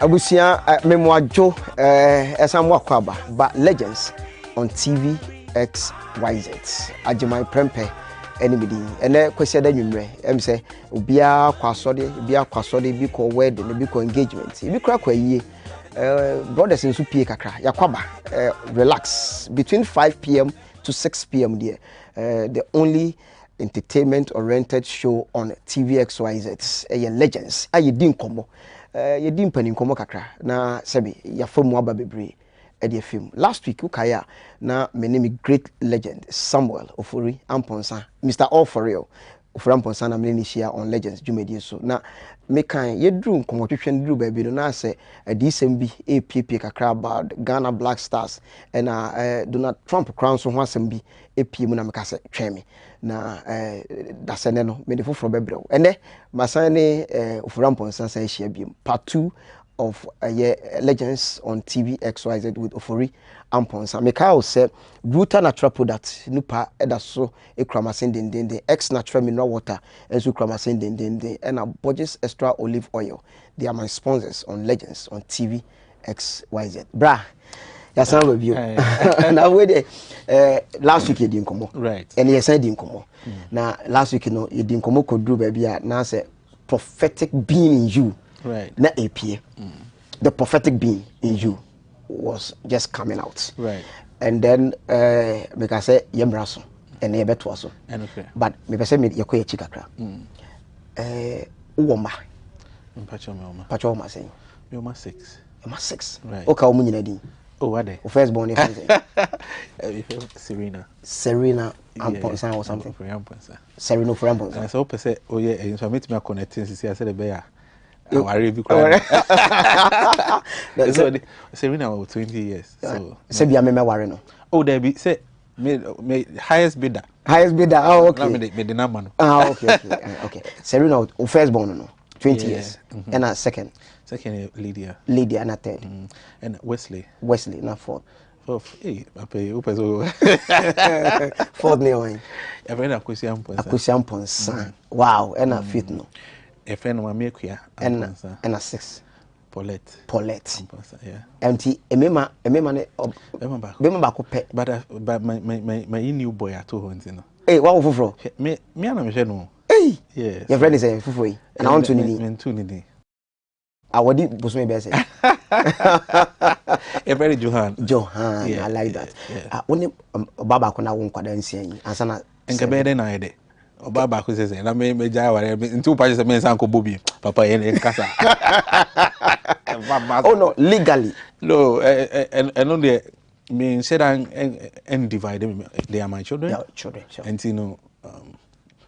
Abusia memwajo esamwa kwaba but legends on TV XYZ Ajimai Prempe anybody ene kwesi da nwumre em say obia kwasode bi ko wedding bi ko engagement bi kra kwa yie brothers nso pie kakra yakwaba relax between 5 p.m. to 6 p.m. there the only entertainment oriented show on TV XYZ legends ayedin komo yedi mpani nkomo kakra na sebi ya famu aba bebre e de film last week ukaya na my name great legend Samuel Ofori Amponsa Mr. All for real Ofori Amponsa na me ni share on legends jumedi so na me kan yedru nkomo twetwe ndru ba bi no na se adisem bi epp kakra about Ghana Black Stars and Donald Trump crown so ho asem bi epp mu na me ka se tweme na dasene no me de foforo bebreo ene masane Ofori Amponsa san share bi part 2 of legends on TV XYZ with Ofori Amponsa. Mekao said Ruta natural product nupa edaso ekramasin den X natural mineral water enso kramasin den and a Borges extra olive oil. They are my sponsors on legends on TV XYZ. Bra. Ya san review. Na we de last week you didn't come. Right. And yes I didn't come. Na last week you didn't come kodru baby na say prophetic being in you. Right. Na APA. The prophetic being in you was just coming out. Right. And then make I say yemraso and yebeto also. Okay. But me say me yakoye chikakra. Uwoma. Pacho ma say. You ma 6. Ma 6. Right. Oka omu nyina din. Oh, what they? First born Serena. Serena Amponsa or something. Amponsa. Serena for Amponsa. And so say, oh yeah, so I meet me connecting to see I said the bear. Serena was 20 years. So Sebia me worry no. Oh, there be say me highest bidder. Highest bidder. Oh, okay. Me the number. Okay. Okay. Serena first born no. 20 years. And a second Lydia and a third. And Wesley not fourth. Fourth, hey, I pay you peso. Fourth name. A friend of Akusiam Ponsa. Wow, and a fifth no. A friend of my maker and a 6. Paulette. Yeah. Empty a mema back. But my new boy at 2 you know. Hey, what for? Me and no. Hey, yes. Your friend is a fufu, and I want to need. I would eat Busme Bessie. A very Johan, yeah, I like that. Only Baba Kona won't quite see and Sana and Cabed and I. Baba who says, and I may in 2 pages of men's uncle Bobby, Papa and Casa. Oh no, legally. No, and only me said and divide them. They are my children. Yeah, children. And you know,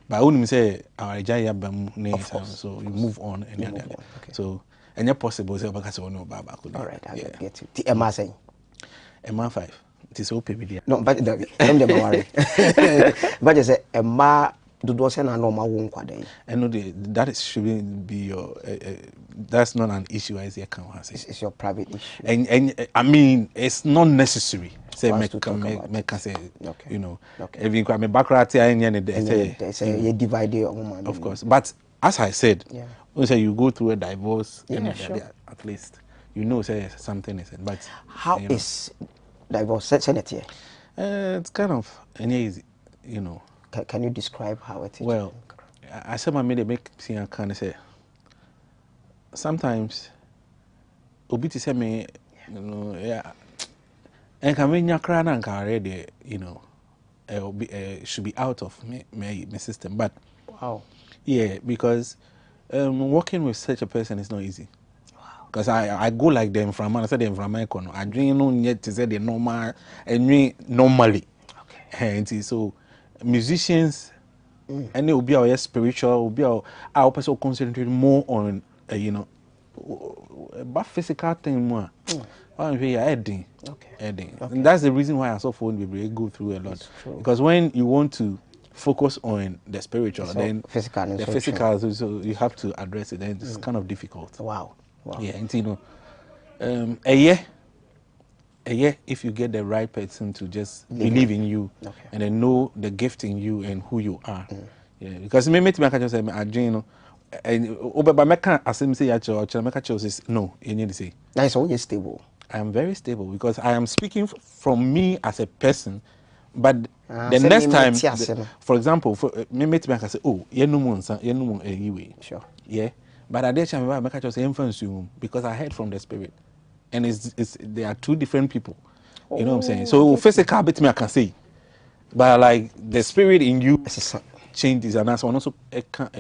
but I wouldn't say our Jaya names, so you move on and okay. So and you're possible say because we know Baba could. All right, I get you. The Emma saying Emma 5. It is OPB. No, but don't worry. But you say Emma do say na normal won kwade. I know that shouldn't be your that's not an issue as you can say. It's your private issue. And I mean it's not necessary. Say make say okay. You know. Okay. If you come background here and say you divide your of course. But as I said, when say you go through a divorce sure. at least you know say something is it. But how is divorce senate here? It's kind of easy, you know. Can you describe how it is? Well, I said my made make see I kind of say sometimes obiti say me you know yeah and can when you cry and can already you know should be out of my system but wow yeah because working with such a person is not easy. Because I go like them from I said them from my corner. I drink no yet to say the normal and me normally. Okay. And so musicians and it will be our spiritual will be our person concentrate more on you know but physical thing more. Adding. And that's the reason why I saw phone we go through a lot. Because when you want to focus on the spiritual, so then the physical so you have to address it, and it's kind of difficult. Wow. Yeah, and you know, a year if you get the right person to just believe in you and then know the gift in you and who you are. Yeah, because me just say I you know and but meka asem say ya cho meka cho says no, you need to say. Nice, so you're stable. I am very stable because I am speaking from me as a person. But the so next time, for example, for me, I can say, oh, you know, anyway. Sure. Yeah. But at that time, I make just influence you because I heard from the spirit, and it's they are two different people. You know what I'm saying? So physical bit me I can say, but like the spirit in you changes, and that's one also.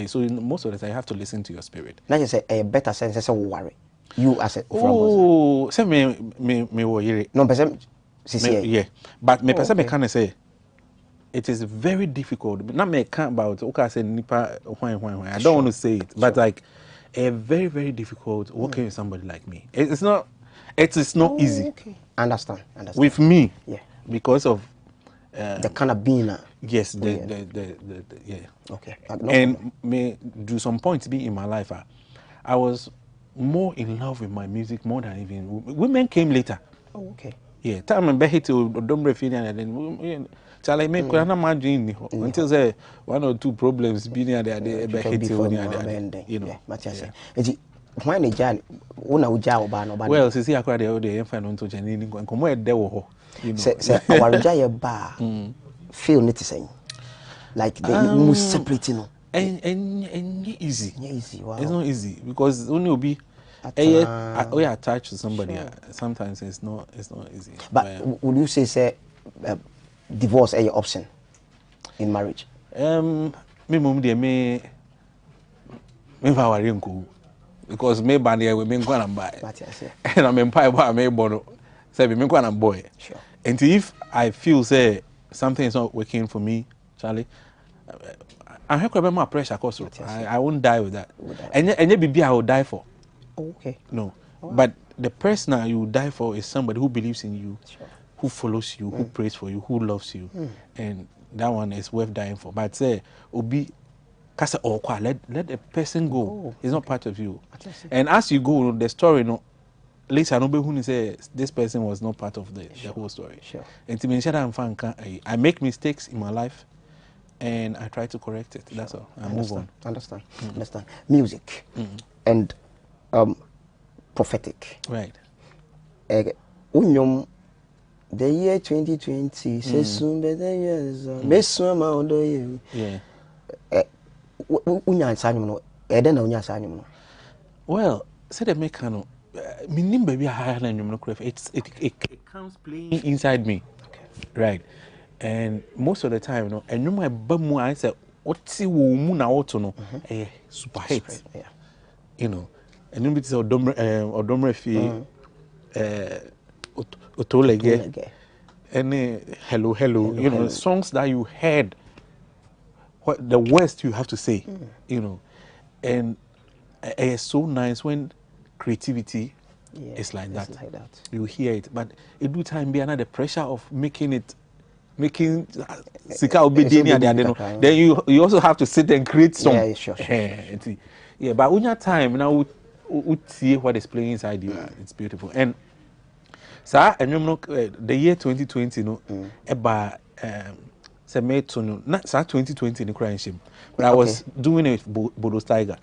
So most of the time, you have to listen to your spirit. Now you say a better sense of worry. You as a say me worry. No, but yeah, but me person me can say it is very difficult. Not me can't about okay say nipa why. I don't want to say it, but like a very very difficult working with somebody like me. It is not easy. Okay. Understand. With me, yeah, because of the kind of being. Yes, the yeah. Okay. And me do some points be in my life. I was more in love with my music more than even women came later. Oh, okay. Yeah, time and hit to don't refine and then Charlie make na my dream until say 1 or 2 problems be near there be hit you know. When they jan una uja oba no ba. Well, see akwa dey e find unto jani ni nkomo e de wo ho. You know. Say our uja ba feel it saying. Like they must separate no. And easy. Yeah, easy. Wow. It's not easy because only will be we attached to somebody. Sure. Sometimes it's not easy. But would you say divorce is your option in marriage? Me mum dey me worry nko because me ban here we me go and buy. And I'm empire boy me born say me go and boy. Sure. And if I feel say something is not working for me, Charlie, I have to my pressure course. I won't die with that. And baby I will die for. Oh, okay. No. Oh, wow. But the person you will die for is somebody who believes in you, sure, who follows you, who prays for you, who loves you. And that one is worth dying for. But say Obi Kasa or let the person go. Oh, it's not part of you. And as you go, the story later nobody say this person was not part of the whole story. Sure. And to me, I make mistakes in my life. And I try to correct it. That's all. I move on. Understand. Music and prophetic. Right. The year 2020 says soon better years. Best swimmer on the year. Yeah. Well, say the mechano. Me name baby higher than you know. It comes playing inside me. Okay. Right. And most of the time, and you know my bum I say, what's the woman out to know? Super hit. Yeah. You know, and then it's a domrefi, otolege, and hello, you know, songs that you heard, what the worst you have to say, you know, and it's so nice when creativity is like that. You hear it, but it do time be another pressure of making sika obedient then you also have to sit and create some. Yeah, sure. Yeah, but when your time now we see what is playing inside you. It's beautiful. And sir, and you know the year 2020 about say me to not 2020 in crying shame, but I was doing it with Bodo Tiger.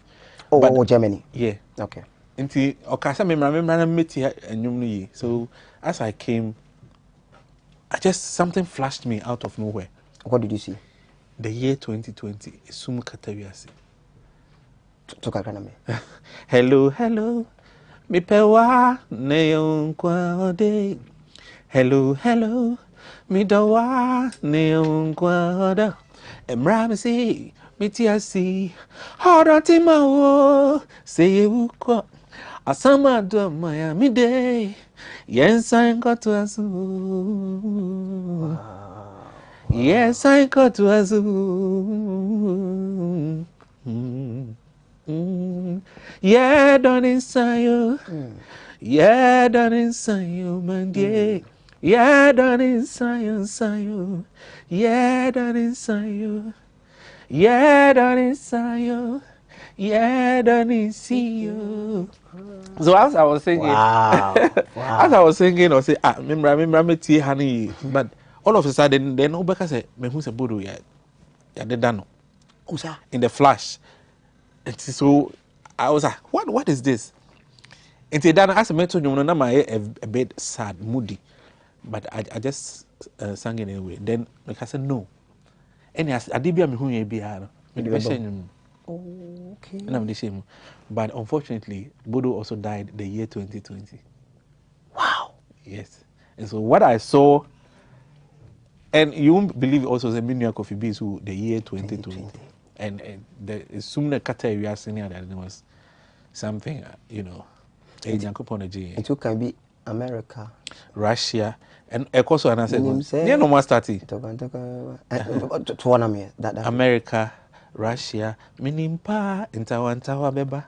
Oh, Germany. Yeah. Okay. Until okasa me remember meet here and you. So as I came, something flashed me out of nowhere. What did you see? The year 2020 is sumu katawiase. Hello, mi pewa neon kwade. Hello, mi dawa neon kwada. Emramsi, mi tiasi. Horatima wo, say uko. Asama do Miami day. Yes, I got to Azu. Yes, I got to Azu. Yeah, done inside you. Yeah, done inside you, man. Yeah, done inside you. Yeah, done inside you. Yeah, done inside you. Yeah, don't see you. So as I was singing, as I was singing, I say, remember me tea honey. But all of a sudden, then Obeka said, "Me who's a Budu yet? Yeah, they done. In the flash, So I was like, what is this? And then as I mentioned, you know, a bit sad, moody, but I just sang it anyway. Then like I said, no. And I did be a who you be Okay. and I'm the same. But unfortunately, Bodo also died the year 2020. Wow. Yes. And so what I saw, and you won't believe also the Minya Coffee Bees who the year 2020. And the sooner Kata we are seeing that there was something, you know, a Jankopon It can be America, Russia, and also and I said, yeah, no more starting. America, Russia, Minimpa, Intawantawa Beba.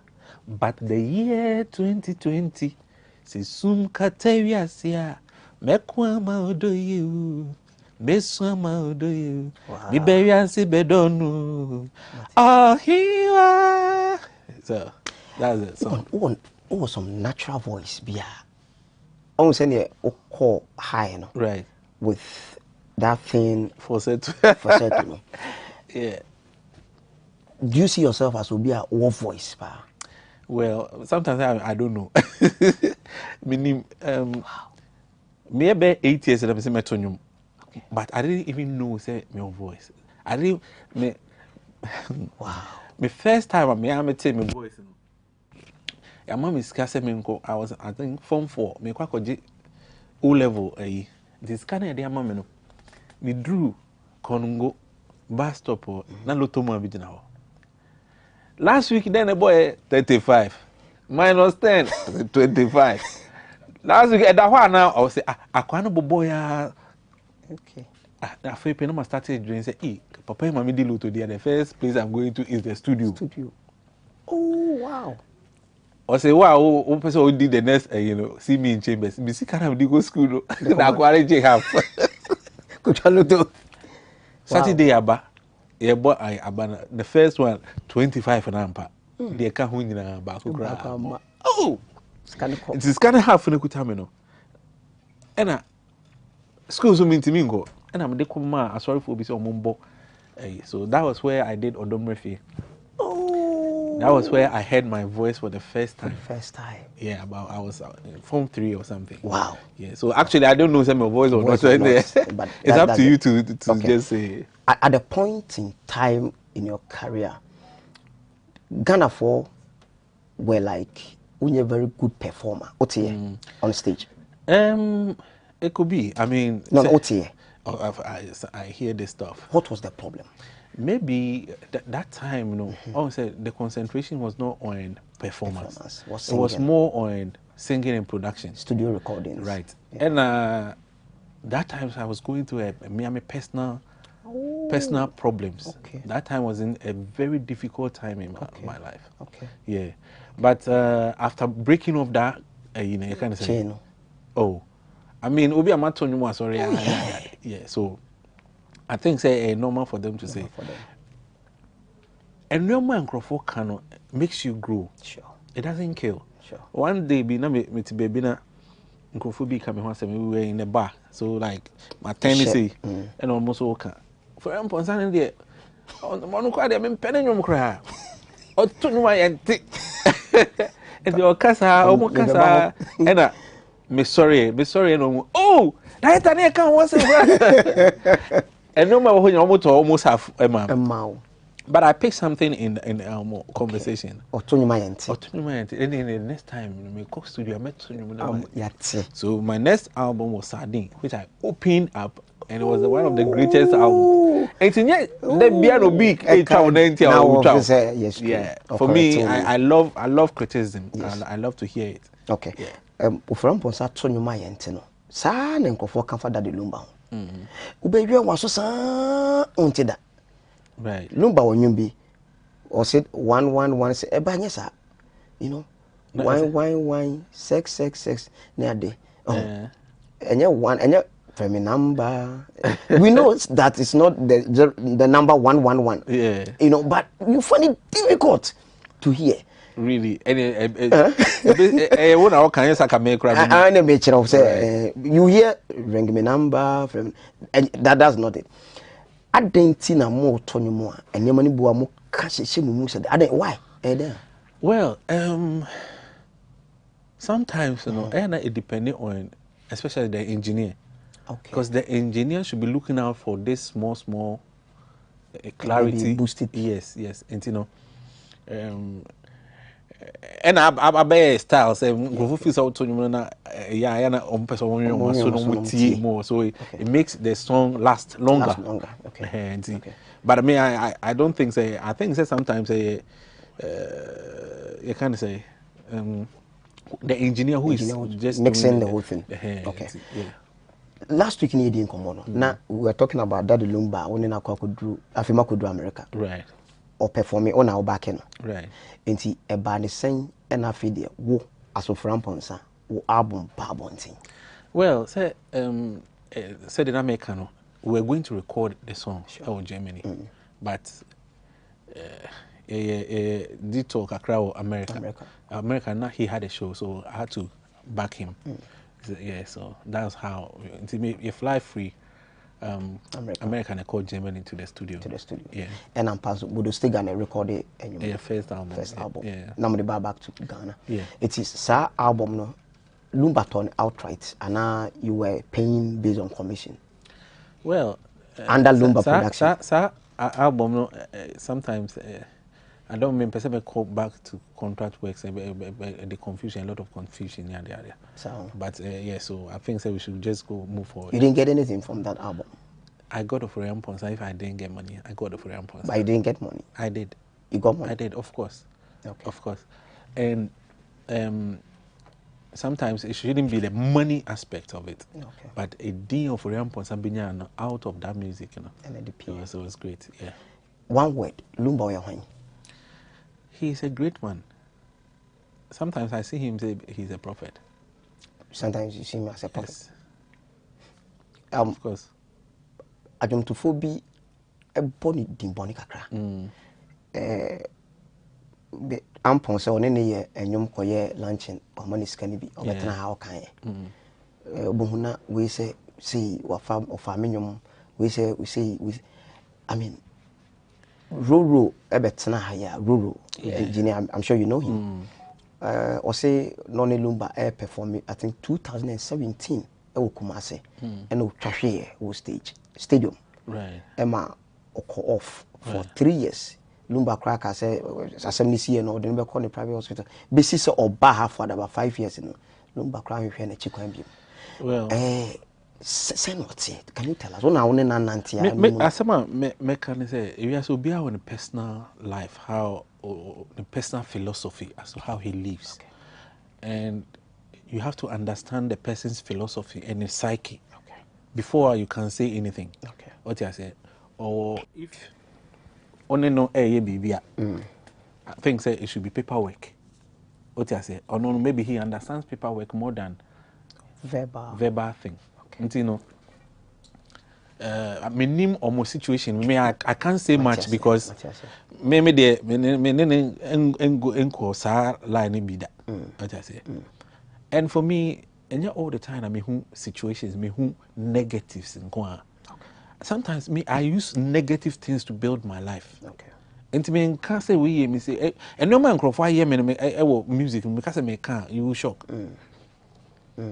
But the year 2020, see soon Katavia Sia, Mekwama odo you, Meswama odo you, Biberiansi Bedonu. Oh, here. So that's it. So, oh, some natural voice, Bia. Almost any call high, no? Right. With that thing for set. Yeah. Do you see yourself as Obia or voice, pa? Well, sometimes I don't know. Meaning, maybe 8 years I'm saying metronome, but I didn't even know say my voice. I didn't me. Wow. My first time I tell my voice. Your mom is scarcely me. I was I think form 4. Me kwa koji O level this kind of mama no. Me drew Kongo bus stop na lotomo abidina ho. Last week, then a boy 35 minus 10 25. Last week, that one now I was say, I can't boy. Okay. I feel pain. I started doing say, Papa, mommy, deal to the first place I'm going to is the studio. Oh wow. Or say, wow, one person who did the next, see me in chambers. Me see kind of go school. Na quality half. Saturday, Abba. Yeah, but the first one 25 and ampa. They can't win in a back. Oh, it is kind of half in a good time, and school so mean to me go, and I'm the come sorry for be so mumbo. So that was where I did odomorphy. Oh, that was where I heard my voice for the first time. Yeah, about I was in form 3 or something. Wow. Yeah. So actually, I don't know if my voice or not. But it's up to you to just say. At a point in time in your career, Ghana were like when you're a very good performer. On stage. It could be. I mean, I hear this stuff. What was the problem? Maybe that time, I would say the concentration was not on performance. It was more on singing and production, studio recordings. Right. Yeah. And that time I was going through a personal problems. Okay. That time was in a very difficult time in my life. Okay. Yeah. But after breaking off that, you kind of say, I mean, Obi Amato, sorry. Yeah. So I think say normal for them to say. And normal microphone can makes you grow. Sure. It doesn't kill. Sure. One day, be na me baby na microphone coming once we were in the bar. So like my tennis and almost okay. For example, Sunday there, on the morning cry, I'm penning your cry. Or to my auntie. And your casa, almost casa, and me sorry, no. Oh, that I can't once. And no matter when you almost have a mouth. But I picked something in our conversation. And the next time in my cook studio, I met you. So my next album was Sardine, which I opened up, and it was one of the greatest albums. And yet, the piano big 890 yes. Yeah. For me, I love criticism. Yes. And I love to hear it. Okay. From Ponsa Tony Mayentino, San and Kofo Kamfada de Lumba. Ubaby was so until that. Right. Lumba when you be or said 111 say ebanyesa. You know, wine, sex near day. And you one and you family number. We know that it's not the number 111. Yeah. You know, but you find it difficult to hear. Really, what I can say, you hear ring me number from, and that's not it. I didn't see no more Tony more, and your money boy more cash. She said, I didn't why. Well, sometimes, you know, and it depends on, especially the engineer. Okay. Because the engineer should be looking out for this small clarity. Boosted. Yes. And you know, and I bear style say go feel so to you na yeah na person one so no tie more, so it makes the song last longer. Okay. But I mean I don't think say, I think say sometimes say you can say the engineer who is just mixing doing the whole thing. Okay. Yeah. Last week in the Komono. Now we were talking about Daddy Lumba when na Kwakudu Afima Kudu America. Right. Or performing on our back end. Right. Enti eba ne sen na afide wo asofra mponsa wo album babontin. Well, say said in America no, we're going to record the song in Germany. But Dito Kakra America now he had a show, so I had to back him. So, yeah, so that's how you fly free. American I called Germany to the studio. Yeah. And I'm passing would still gonna record it and yeah, first album. Yeah. Now I'm back to Ghana. Yeah. It is sa album no Lumbaton outright and you were paying based on commission. Well, under Lumba production. Album no sometimes I don't mean person call back to contract works the confusion, a lot of confusion there. So, but yeah, so I think we should just go move forward. You didn't get anything from that album? I got a free sponsor. If I didn't get money, I got a free sponsor. But you didn't get money? I did. You got money? I did, of course. Okay. Of course. And sometimes it shouldn't be the money aspect of it. Okay. But a deal of free sponsor being out of that music, you know. And so it was great. Yeah. One word, Lumba Oyahwan. He's a great one. Sometimes I see him say he's a prophet. Sometimes you see him as a prophet. Yes. Of course. Adwomtofobi eboni dimboni kakra. Ampon se one ne ye enyom koye luncheon omani skani bi obetena ha okan ye. Obohuna we say see wafa ofamenyom we say I mean Roro ebetena ha ya Roro engineer, I'm sure you know him. Or say Noni Lumba air performing I think 2017 e wo Kumase and o twahwe wo stadium. Right. Emma off for 3 years. Lumba Cracker say assembly see no they never call the private hospital. Basis or Baha for about 5 years, you know. Lumba Crown here na Chikwambi. Well, say what it. Can you tell us? When I want to nanti. Me can say if you so be on the personal life, how the personal philosophy as to how he lives, and you have to understand the person's philosophy and his psyche before you can say anything. Okay. What you say, or if only no bibia, I think say it should be paperwork. What you say, or no, maybe he understands paperwork more than verbal thing. Okay. You know, I mean, almost situation. I can't say much because maybe the line be that. What I say, and for me, and all the time, I mean, who situations, me who negatives in Kwa. Sometimes I use negative things to build my life. Okay. And to me, can't say we me say, and no man crop 5 years me music because me can't you will shock.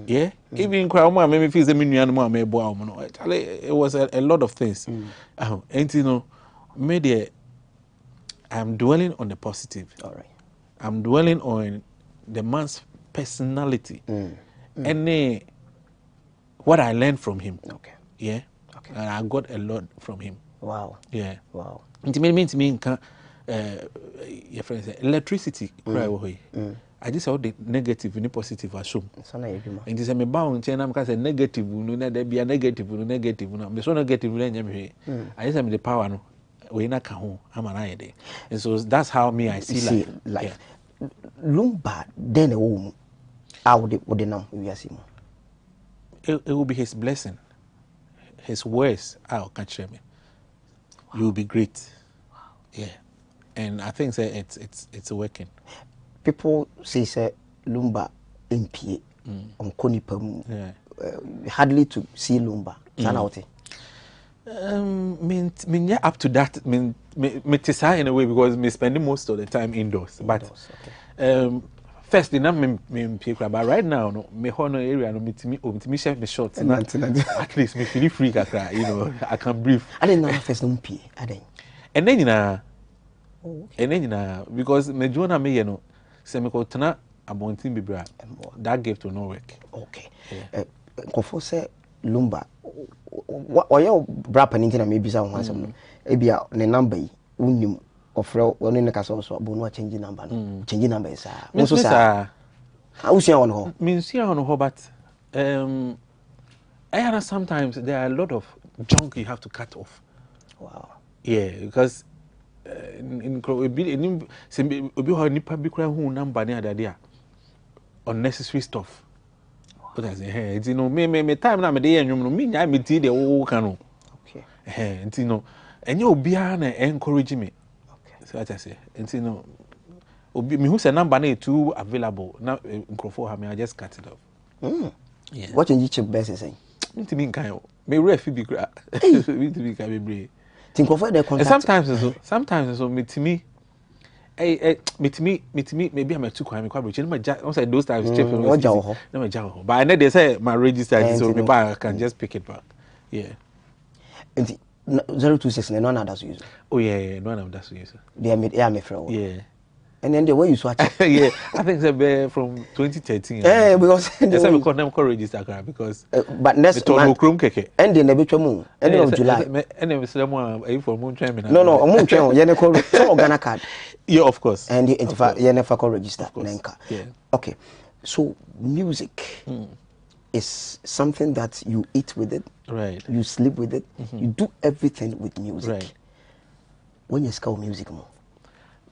Yeah, even crowd me feel say me nuanu me boa no. It was a lot of things. And you know, maybe I'm dwelling on the positive. All right. I'm dwelling on the man's personality and what I learned from him. Okay. Yeah. Okay. And I got a lot from him. Wow. Yeah. Wow. It means me your friend say electricity cry away. I just saw the negative and the positive assume. And this me bound chain am say negative no na there be a negative no. Me so negative no nyame. I just am the power no. We na ka ho am na yede. And so that's how me I see life. Yeah. Lumba then a woman. How would now we are seeing? It will be his blessing. His words I'll catch me. You will be great. Wow. Yeah. And I think say it's working. People say Lumba MP on Konipamu. Hardly to see Lumba. Me up to that. Me in a way because me spending most of the time indoors. But okay. first, me but right now, no, me hono area no me chef me short. At least me feel free kakra, you know, I can breathe. I didn't know first no pee. I didn't. And then you know, Okay. and then you know, because me join me you know, say me ko tana abontin bibra. That gift will not work. Okay. Yeah. Kofo say lumba. Oyo bra paninti na maybe sa ho asem no. Ebia ne number yi unim ofre woni ne kasa so bo no change number no. Change number is Me so sa. Usia on ho. Me usia on ho but I know sometimes there are a lot of junk you have to cut off. Wow. Yeah, because in obi ho nipa bi kura hu number ni adade unnecessary stuff. But I say, hey, you know, me time na me dey enwum no, me nya me ti dey wo kan no. Okay. You know, enye obi na encourage me. Okay. So what I say, you know, obi me who say number na too available. Now microphone ha me I just cut it off. Yeah. What change chip best saying? Me ti me nkan yo. Me ref bi kra. Me ti bi ka be bre. Think of the contact. Sometimes so me ti me maybe I'm too quiet. Me quite rich. No say those times check. No jaw. But I know they say my register, so maybe I can just pick it back. Yeah. And 026 no one does use. Oh yeah, no one does use. They are me friend. Yeah. And then the way you swatch. Yeah, I think it's from 2013. Yeah, because that's why we call them register because. But next month. And then the bit of July. And then someone for moon training. No, moon train. You call Ghana card. Yeah, of course. And you never call register. Yeah. Okay, so music is something that you eat with it. Right. You sleep with it. You do everything with music. Right. When you scout music more.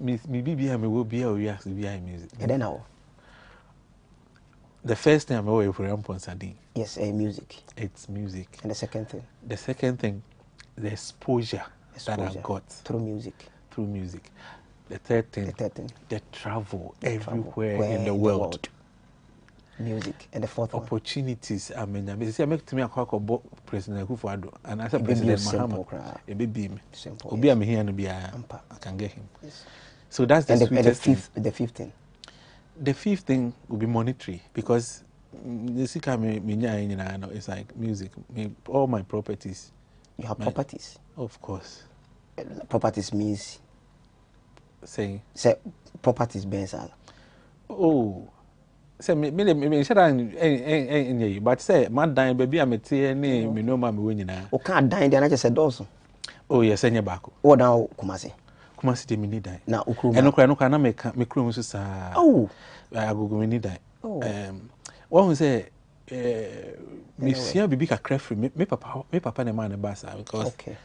Me will be a music. And then how? The first thing I'm away for Sardine. Yes, music. It's music. And the second thing? The second thing, the exposure that I've got through music. The third thing, the travel everywhere in the world. Music. And the fourth one? Opportunities. I mean, I make to me a crack of President Kufuor and as a President Mahama. A baby. Simple. Obi am here and be I can get him. Yes. So that's the sweetest thing. The fifth thing? The fifth thing will be monetary because it's like music. All my properties. You have properties? Of course. Properties means? Say properties benz. Oh. Say me share but say my dying baby I'm a me no ma me winina. O can't dine there I just said also. Oh yes, enye baako. O now Kumasi. Kumasi de me need die. Na ukru. No na me krum so sa. Oh. I go me need die. Oh. One say me sia bibi kakra free me papa na man ba sa because okay.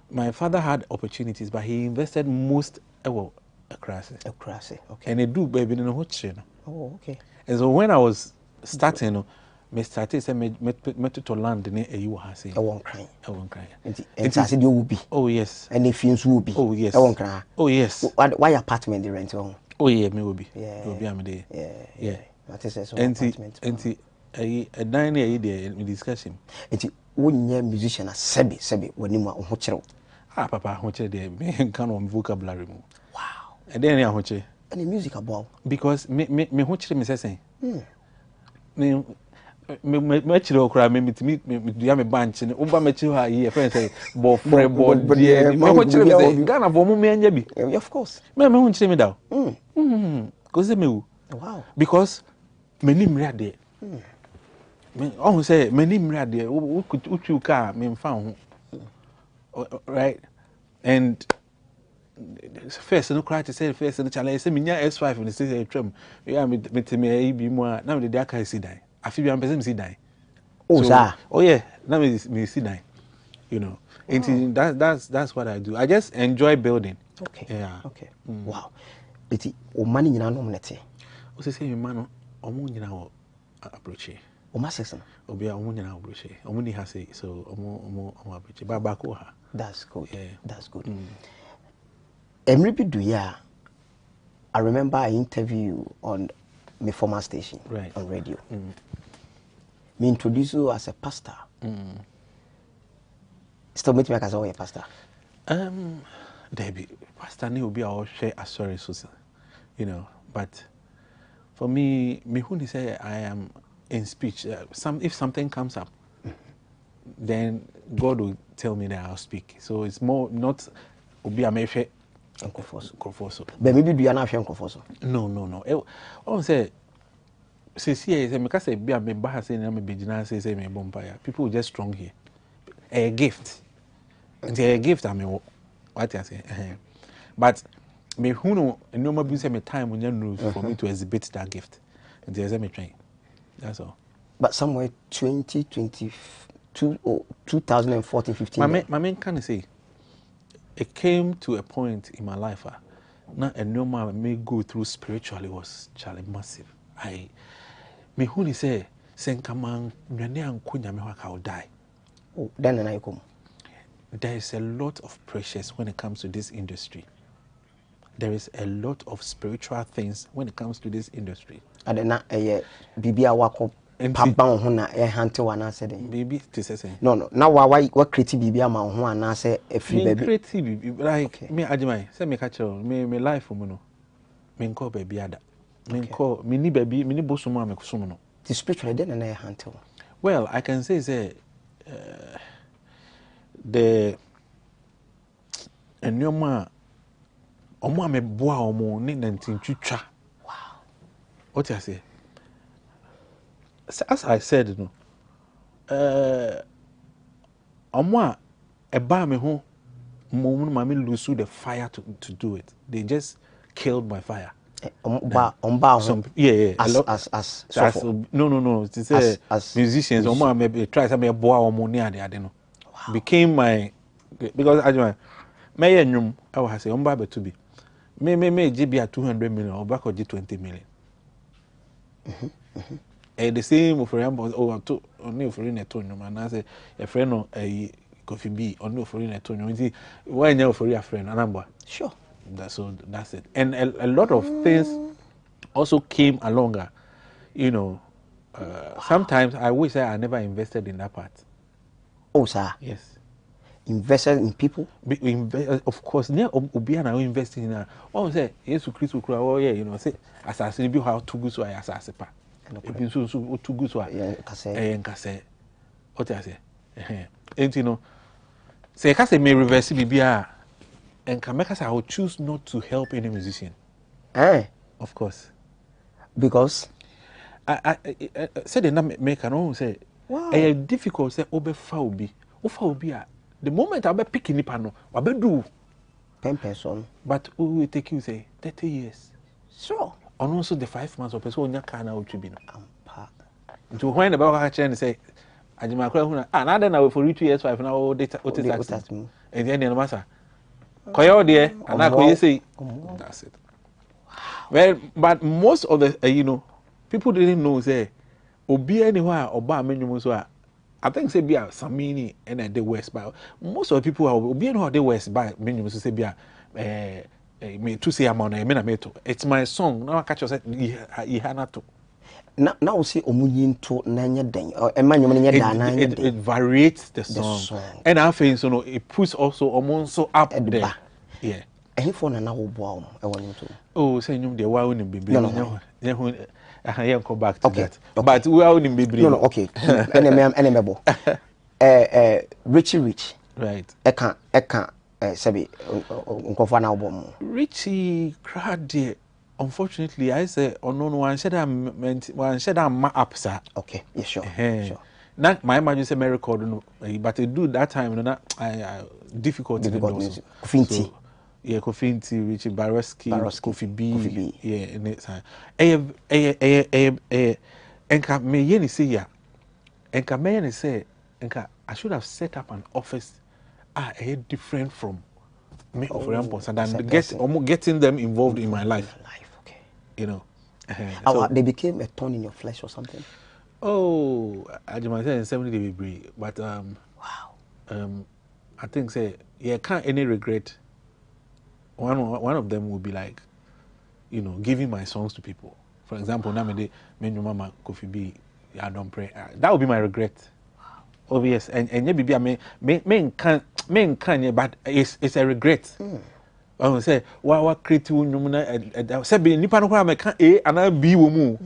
My father had opportunities but he invested most across. Okay. And they do baby no ho no. Oh, okay. And so when I was starting, me started say me to land ne you ha say. I won't cry. And I said you will be. Oh yes. And if you will be. Oh yes. I won't cry. Oh yes. Why apartment the rent on? Oh yeah, me will be. Yeah. Will be am there. Yeah. That is so apartment. And a dine here there discussion. And when you musician sebi when you are ho chero. Ah papa ho chero there me kan on vocabulary mu. Wow. And then ho chero. And the music about because me ho chero me say me chiro okra me do me banch ne oba me chiro ha ye friend say bo free bo die me ho chiro me say Ghana bo mu me anya bi of course me ho chiro me da cause me wow because me ni mra de me oh say me ni mra de utu ka me mfa ho right and first no cry to say first no challenge say me nya S5 in the state tram yeah me bi mu a na me de aka si dan afi bi am person si dan oh sir oh yeah na me si dan you know that's what I do. I just enjoy building. Okay. Yeah. Okay. Wow. Eti o mani nyina no mnete. O se say man no omo nyina o approach. O ma season. Obi omo nyina approach. Omo ni ha say so omo approach. Ba ko ha. That's good. Yeah. That's good. Emre Bidu ya. I remember I interviewed you on my former station on radio. Me introduce you as a pastor. Still meet me as a pastor. Debbie, pastor will be our share a sorry, you know. But for me, who say I am in speech. If something comes up, then God will tell me that I'll speak. So it's more not Obi Amefe Nkofoso. But maybe do you not have Nkofoso? No. I say because be a member has say me begin say me bompire. People just strong here. A gift. It's a gift. I mean, what I say. But me who know no more be say me time when you for me to exhibit that gift. And there's me train. That's all. But somewhere 2022 or 2014, 15. My main can say it came to a point in my life now a normal may go through spiritually was challenge massive. Me who say Senkaman Nyan Kunya me I'll die. Oh, then and I come. There is a lot of pressures when it comes to this industry. There is a lot of spiritual things when it comes to this industry. And then Bibia Wako Pabang Hona a hunter one answer. Baby to say no. Now why what creative Bibia Ma one answer a free baby. Creative like me Ajimai, say me catch me life for me no. Me call baby ada. Me call mini baby, mini bosuma me kusumo. The spiritual then and I hunter. Well, I can say the enyoma omo me boa omo ni 19 wow. What I say? As I said, you know, omo e ba me ho mo mama lose the fire to do it. They just killed my fire. Yeah. No. It's as musicians, omo try to me boa omo ni ade no. Became my because I may nyum I was say omba be to be me GB 200 million or back or G20 million. The same for example to only for in a tone man I say a friend no a coffee be only for in a tone you see why now for your friend and number sure that's it and a lot of things also came along you know sometimes I wish I never invested in that part. Oh, sir. Yes. Invested in people? Of course, near Obiana investing in a what say yes to Chris Ukra, yeah, you know, say assassin be how to go so I assassin. If you so to go so I say what I say. And you know, say Kase may reverse Bibia and Kameka I will choose not to help any musician. Of course. Because I said the name make an own say wow. Difficult say obe faubi. The moment I be picking it no, I be do 10 person. But we will take you say 30 years. Sure. And also the 5 months of person onya kana utribino. To when the back chair and say Ajima kura huna na then I for 2 years 5 now data tax. And then the matter. Koyo there and I koye say that's it. Well, but most of the you know people didn't know say obi anywhere oba menwum so I think say bia Samini and the West but most of the people are obi anywhere the West by menwum so say bia me to say amount na me na meto it's my song now I catch you say he hanato now see omuyi nto na nye den e manwum nye da na nye den it varies the song and I think so no it puts also so up there yeah and for na wo boa e wonu to oh say nyum de wa woni bebe no I am come back to that. Okay. But we are only maybe. No, okay. Enemy. Richie Rich. Right. Eka sabi unkofa na album. Richie crowd unfortunately I say unknown one said I'm up sir. Okay. Yeah, sure. Sure. Not my imagine say me record no but I do that time no difficult music. Finti. Yeah, Kofinti, Richie Baroski, Kofi B. Yeah, and it's enka me yeni say ya. Enka me yeni say enka I should have set up an office different from me for example and then getting them involved in my life. Okay. You know. So they became a thorn in your flesh or something. Oh, I just say in 70 they be but wow. I think say yeah can't any regret. One of them would be like, you know, giving my songs to people. For example, Namede, Menu Mama, Kofi B, I don't pray. That would be my regret. Oh yes, and you be me can't but it's a regret. I say what create you na say be nipa no kwa me can A and B wo mu.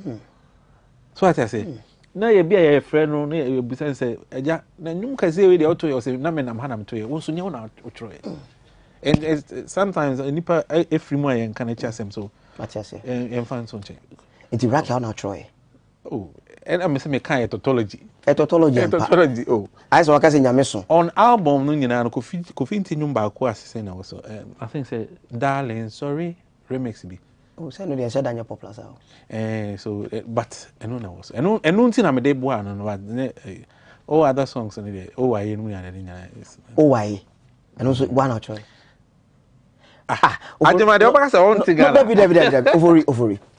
So what I say. Na ye be a friend no na ye bisa say eja na nyum ka say we dey auto you say na me nam hanam to ye. Wo so nye wo na otro ye. And sometimes nipa every mo ye kan chasem so. What I say. En fan so nche. It's Iraq how now Troy. Oh, and I'm saying me kind tautology. Tautology. Oh. I saw waka say nyameso. On album no nyina no kofi ntinum ba ko asese na so. I think say Darling Sorry remix bi. Oh, say no dey say Daniel Popular sao. So but eno na was. Eno ntina me dey boa no but all other songs no dey. Oh why no nyina dey nyina. Oh why. Eno so one out Troy. Ajema dey obaka say on tiga. David.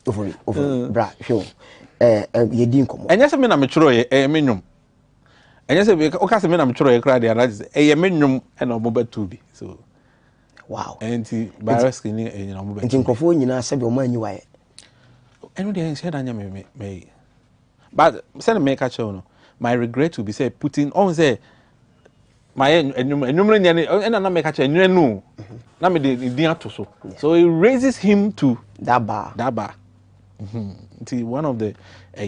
Ovary. Bra, show. Ye din komo. Enya se me na me choro ye me nwum. Enya se o ka se me na me choro ye kra dey anage ye me nwum e na omo betu bi. So wow. Enti virus ni e na omo betu. Enti nkofo nyina se be omo anyi waye. Eno dey say anya me. But say me catch no. My regret will be say putting on say my enumere nyane na me catch enwere no. Na me dey din ato so. So it raises him to that bar. It's one of the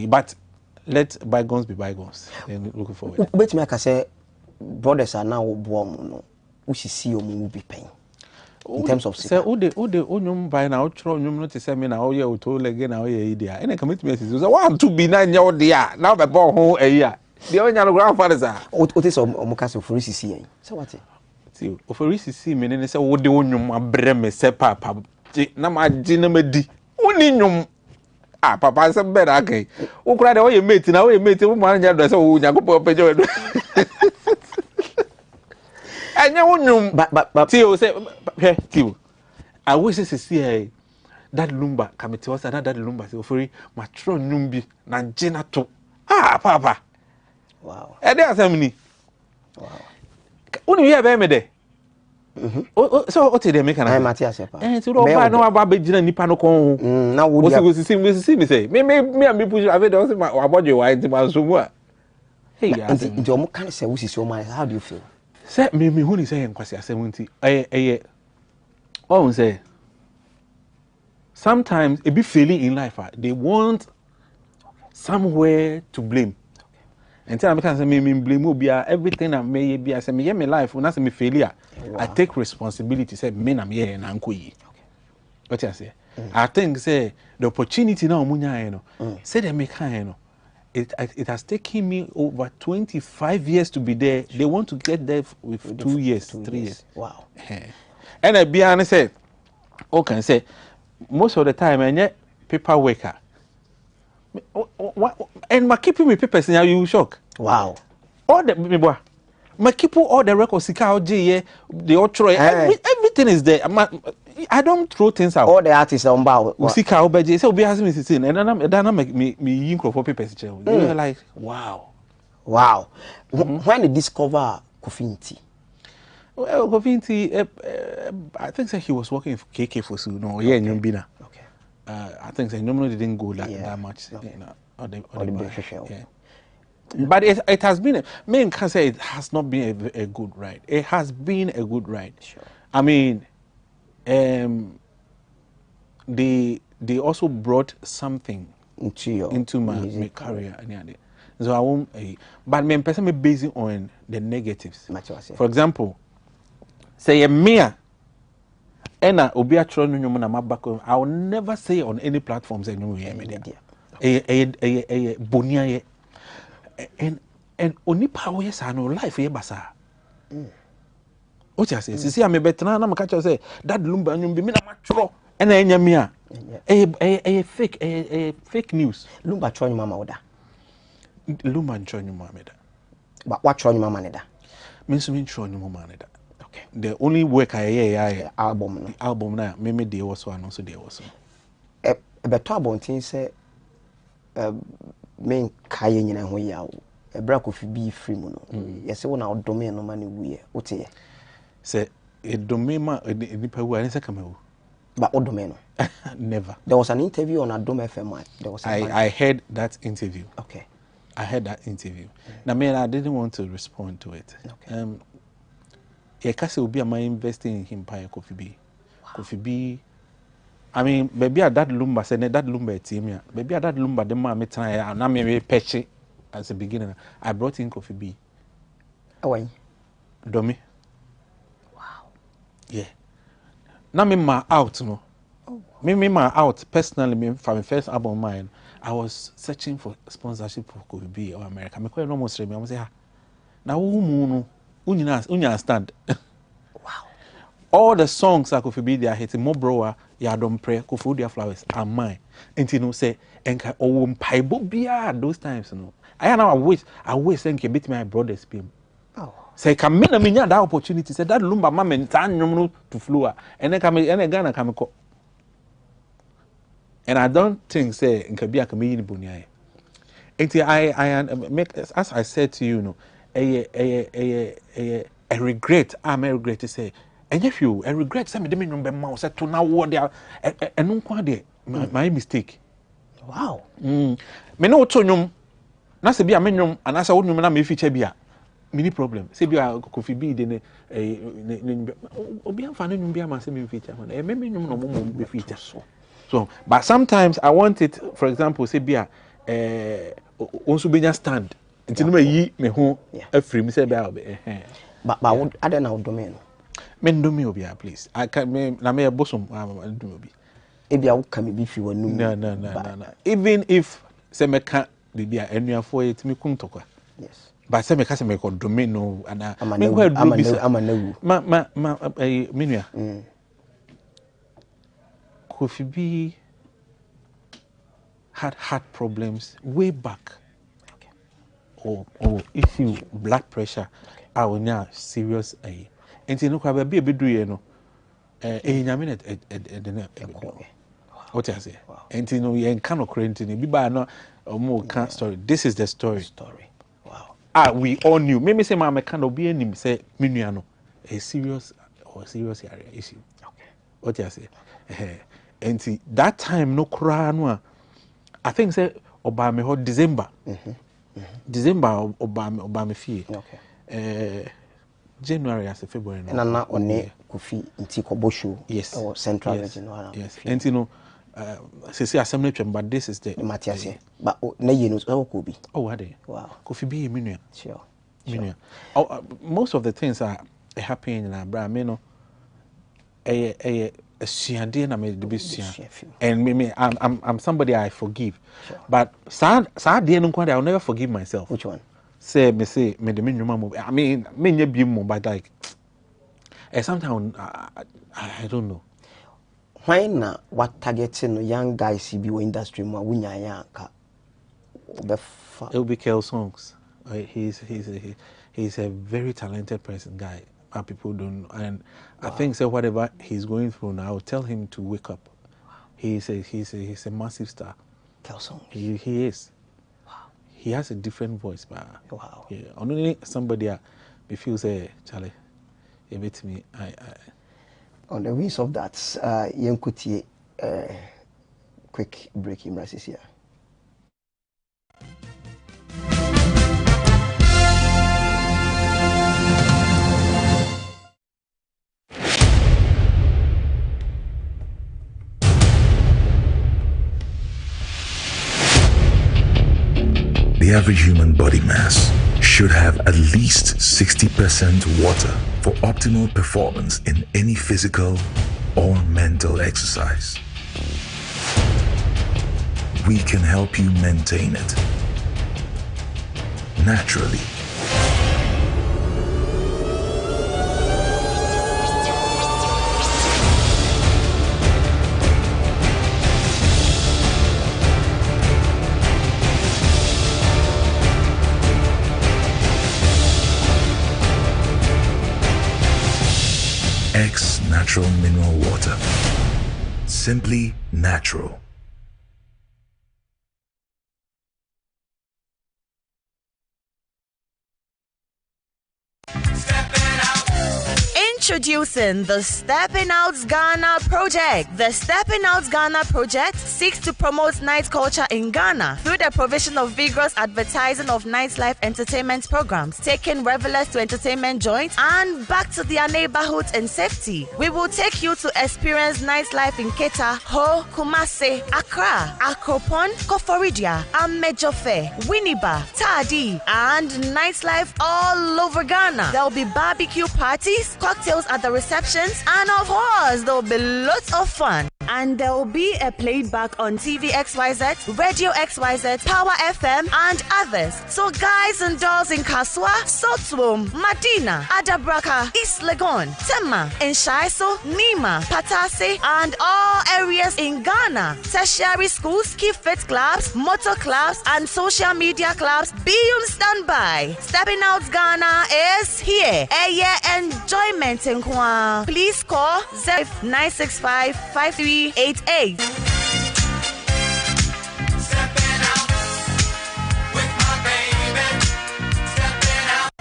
but let bygones be bygones. Then looking forward. But me I can say brothers are now born no. We should see omo be pain. In terms of say o de onyum by na o chro onyum no te say me na o ye o to lege na o ye idi a. Ene commit me say one to be na nya o de a. Now be born ho eyi a. De o nya no grandfathers a. O te say omo ka say for sisi yen. Say what? See, o for sisi me ne say wo de onyum abre me say papa. Na ma ji na ma di. Oni nyum papa say better okay. Wo kura de o ye mate na o ye mate wo ma nya do say wo nya ko peje we do. Anya wonyum but Tio say hey Tio I wish to see that lumba committee was another lumba say ofori matro nyum bi na gina to papa wow e dey asemni wow unu ye be me de so o te dey make na Matthias pa so do ba na ba gina nipa no kon na wo dia we see me say me push ave dey say wa bojo wa nti ma so mu a hey ya nti omo kan say wo sisi o man how do you feel say me who ni say enkwase asem nti say sometimes it be failing in life they want somewhere to blame until I can say me blame obia everything I may be say me my life when I say me failure I take responsibility say me na me here na nko yi what you say I think say the opportunity now omunya no say they make no it has taken me over 25 years to be there. They want to get there with 2 years, 3 years. Wow. And I be honest say, okay, say most of the time I get paperwork. And my keeping me papers now you shock. Wow. All the me boy. My keep all the records the outro everything is there. I don't throw things out. All the artists on bow. We see how beje. So be asking me to sing, and then I make me yin for papers. They were like, wow. When they discover Kofinti? Well, Kofinti, I think that he was working for KK for so no, yeah, Nyumbina. Okay. I think that normally didn't go that much. Okay. You know, or the yeah. But it has been. Me can say it has not been a good ride. It has been a good ride. Sure. I mean, they also brought something into my career. So I won't. But me person me basing on the negatives. For example, say a mea. Ena obi atro no nyum na mabako. I will never say on any platform say nyum ye media. Bonia ye. And onipa wo yes no life ye basa. O tia say sisi am betena na maka say that lumba nyum bi me na matro ena enya me a fake news. Lumba tro nyum mama oda. Lumba tro nyum mama da. But what tro nyum mama da? Me so me tro nyum mama da. Okay. The only work I hear album no. The album na me dey was one also dey was. Beto abontin say men kaye nyina ho ya wo ebra kofi bi free mu no yese wo na odome no ma ne wuye wote ye say edome ma nipa wu ani say kamawu ba odome no never. There was an interview on Adom FM. There was I heard that interview. Okay. I had that interview. Now, man, I didn't want to respond to it. Okay. Yeah, because it would be am I investing in him by Kofi B. Kofi B. I mean, maybe at that Lumba said that Lumba team, yeah. Maybe at that Lumba, the man me try and I'm a patchy as a beginner. I brought in Kofi B. Oh, Domi. wow. Yeah. Now me my out, no. Me my out personally. Me for my first album, mine. I was searching for sponsorship for Kofi B or America. Me quite almost me. I say, now who unya stand. Wow. All the songs I Kofi B they are hitting more bro. Ya don't pray. Kofi their flowers are mine. And you know say enka paibo bia those times you know. I wish think a bit my brothers pay. Oh. Say come me na me that opportunity. Say that lumba mama ntan no to flow. And then come and Ghana come ko. And I don't think say enka bia come yin bunya. Until I make as I said to you, no, a regret. I'm a regret to say, and if you a regret, say me dem no be ma say to now what there, and no kwa there my mistake. Wow. Me no to nyum. Na se bia me nyum anasa wo nyum na me feature bia. Mini problem. Say bia Kofi B de ne obi am fa ne nyum bia ma say me feature. Me nyum no mo be feature. So, but sometimes I want it, for example, say bia also be stand. Until me me who a free me say be But I don't know domain. Men do me obia please. I can me na me bosom do me. Ebi a woka me bi fi wanu. No. Even if say me can bibia enua for it me kum tokwa. Yes. But say me ka say me ko domain no ana me go do bisa. Ma menua. Kofi B had heart problems way back. Okay. Or issue blood pressure. I will now serious and you know kwa be do you know nyame what I say and you know you can quarantine be ba no more can story. This is the story. Wow. We all knew. Maybe say my kind of be any say menua no a serious area issue. Okay. What I say and that time no cry no I think say Obama hot December. December Obama fee. Okay. January as a February. And I'm not on it Kofi inti Kobosho. Yes. Or Central Region. Yes. And you know, say assembly but this is the Matthias. But na you know Kobe. Oh, what they? Wow. Kofi B minua. Sure. Most of the things are happening in Abra. Me no. A na me be and me I'm somebody I forgive. Sure. But sad no I'll never forgive myself. Which one? Say me the minimum. I mean me be more but like sometimes I don't know. Why na what targeting young guys be industry mo wunya ya ka it will be Kel Songs. He's a very talented person guy. People don't and wow. I think so whatever he's going through now, tell him to wake up. Wow. He's a massive star. Kel Songs. He is. Wow. He has a different voice, but wow. Yeah. Only somebody be feel say Charlie, a bit to me. I on the wings of that, Yankuti quick break in Brazil. The average human body mass should have at least 60% water for optimal performance in any physical or mental exercise. We can help you maintain it naturally. X Natural Mineral Water. Simply natural. Introducing the Stepping Out Ghana project. The Stepping Out Ghana project seeks to promote night culture in Ghana through the provision of vigorous advertising of nightlife entertainment programs, taking revelers to entertainment joints and back to their neighborhoods in safety. We will take you to experience nightlife in Keta, Ho, Kumasi, Accra, Akropon, Koforidia, Amejofe, Winneba, Tadi, and nightlife all over Ghana. There will be barbecue parties, cocktails at the receptions, and of course, there will be lots of fun. And there will be a playback on TV XYZ, Radio XYZ, Power FM, and others. So guys and dolls in Kaswa, Sotwom, Madina, Adabraka, East Legon, Tema, Enshaiso, Nima, Patase, and all areas in Ghana. Tertiary schools, key fit clubs, motor clubs, and social media clubs be on standby. Stepping Out Ghana is here. Enjoyment in Kwa. Please call 0965 5388. Stepping out with my baby. Stepping out.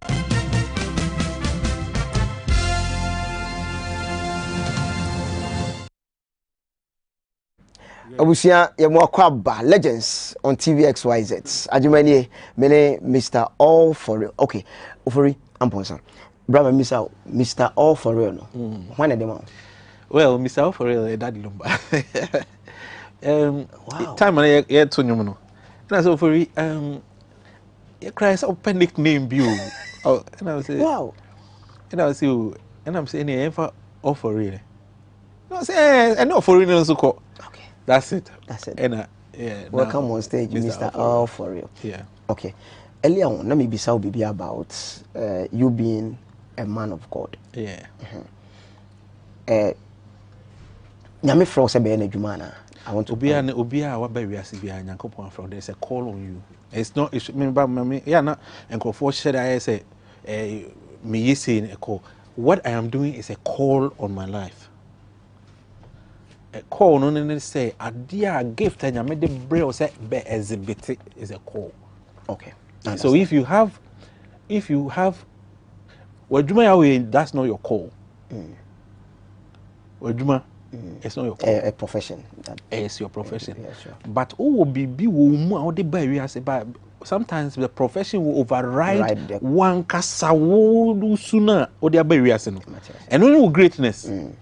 Abusia Yamwakwaba Legends on TV XYZ. Ajumani mene Mr. All for Real. Okay, Ofori Amponsa. Brother Mr. All for Real no. When are them? Well, Mr. All for Real Daddy Lumba. Wow. Time I had to know. And I said Ofori you cry so panic name view. Oh, and I was say Wow. And I was say and I'm saying yeah for All for Real. No say and All for Real also call. Okay. That's it. And yeah. welcome now, on stage, Mr. All for Real. Yeah. Okay. Earlier on, let me be so baby about you being a man of God. Yeah. Nyame fro se be na dwuma na. I want to Obia wa ba wiase bia Nyankopon from there's a call on you. It's not it remember me yeah na enkofo share I say me yesi a call. What I am doing is a call on my life. A call no ne say adia gift Nyame de bre say be exhibit is a call. Okay. So if you have Waduma yawe, that's not your call. Waduma, it's not your call. A profession. It's your profession. Yeah, sure. But sometimes the profession will override one kasawo sooner or the other. And only greatness. And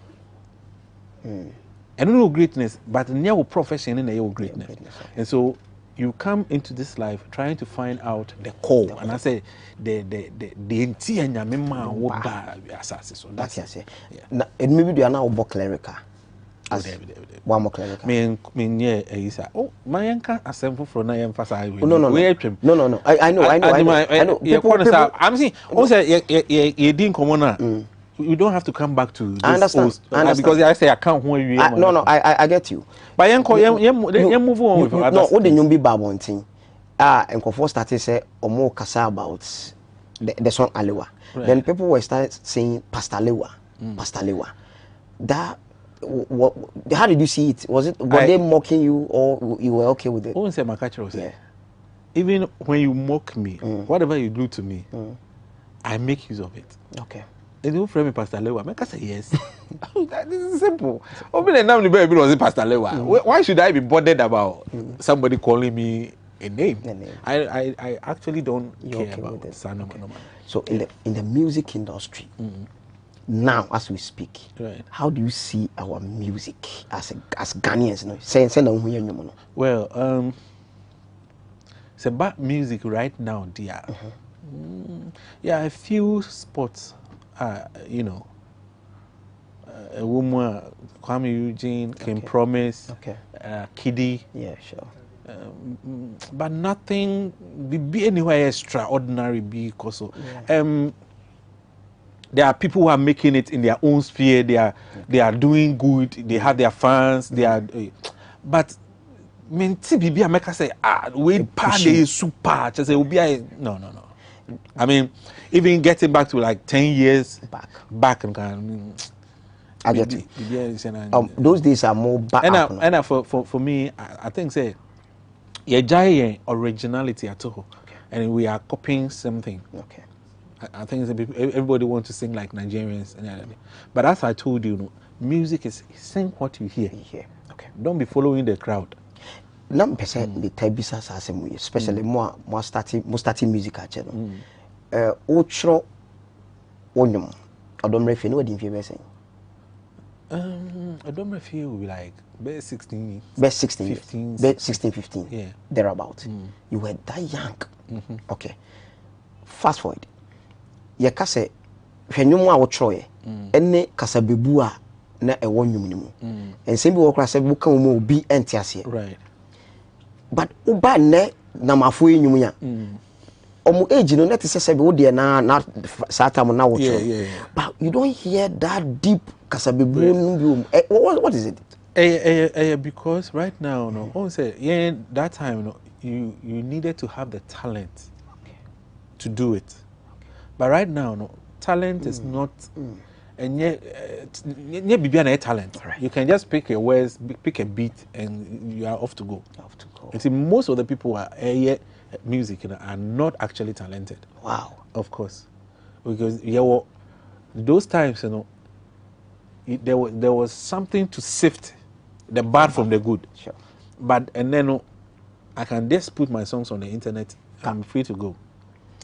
only greatness, but near profession in your greatness. And so you come into this life trying to find out the call, and I say the entire nyamema wo ba asase. So that's it. Na maybe do na obo clerical. One more clerical. Me yeah isa. Oh, my yanka asemfo for na emphasize. No. I know. I'm saying also you didn't come on. You don't have to come back to this. I understand. Because I say I can't hold you. No, I get you. But you move on with no, what the nyumbi ba bontin. Enkofo started say omo kasa about the song Alewa. Right. Then people were start saying Pastor Lewa. Pastor Lewa. That how did you see it? Were they mocking you or you were okay with it? I won't say my culture was even when you mock me, whatever you do to me, I make use of it. Okay. They don't frame me Pastor Lewa. Make us say yes. This is simple. Pastor Lewa. Why should I be bothered about somebody calling me a name? I actually don't care about it. So in the music industry, now as we speak, right. How do you see our music as Ghanaians? No? Well, it's about music right now, dear. Yeah, a few spots. You know, a woman, Kwame Eugene, King Promise, Kiddy. Yeah, sure. But nothing be anywhere extraordinary because there are people who are making it in their own sphere. They are doing good. They have their fans. They are, but men TBB make us say we party super. Just say no. I mean, even getting back to like 10 years back and I get it. Those days are more back. And for me, I think say giant originality at all, and we are copying something. Okay. I think everybody wants to sing like Nigerians. But as I told you, music is sing what you hear. Okay. Don't be following the crowd. Nam pese the tabisa asem especially more starting music actually. Ochro onyum odom refi no wadi mfie be saying. I don't know if you will be like best 16 15 best 16 15 yeah, thereabout. You were that young. Okay, fast forward ye ka se hwenwum a wo tro ye ene kasa bebu a na e wonwum ni mu ensem bi wo kra se bu ka mo obi ente ase right, but uba ne na mafo enwum ya omo age no net se be wo de na satam na wo tro but you don't hear that deep kasa bebu no bi what is it? Because right now say that time you needed to have the talent to do it. But right now, talent is not, and yet, talent. Right. You can just pick your words, pick a beat, and you are off to go. You see, most of the people who are music are not actually talented. Wow. Of course, because those times, there was something to sift the bad from the good. Sure. But and then I can just put my songs on the internet. I'm free to go.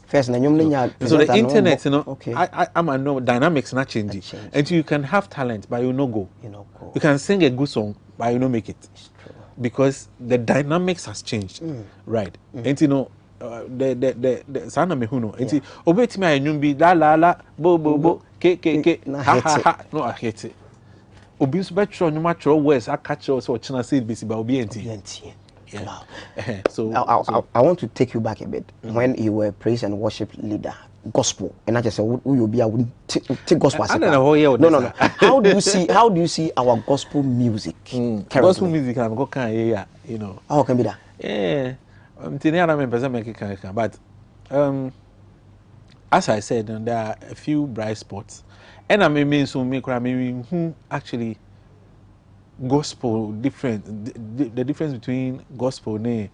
First, na nyom nya. So the internet, okay. I'm a no dynamics not changing. And you can have talent, but you no go. Go. You can sing a good song, but you no make it. It's true. Because the dynamics has changed, right? And the sana me huno. And obeti me anyum bi la bo ke ha ha no I hate it. Obi so betro nyuma tro words aka tro so china seed bisi ba obi enti. Yeah. Wow. So I want to take you back a bit when you were praise and worship leader, gospel, and I just said, "Who you be? I would take gospel." I don't know how you. No. How do you see our gospel music? Gospel music, I'm go can How can be that? Yeah. But as I said, there are a few bright spots, and I mean, so who actually. Gospel different the difference between gospel and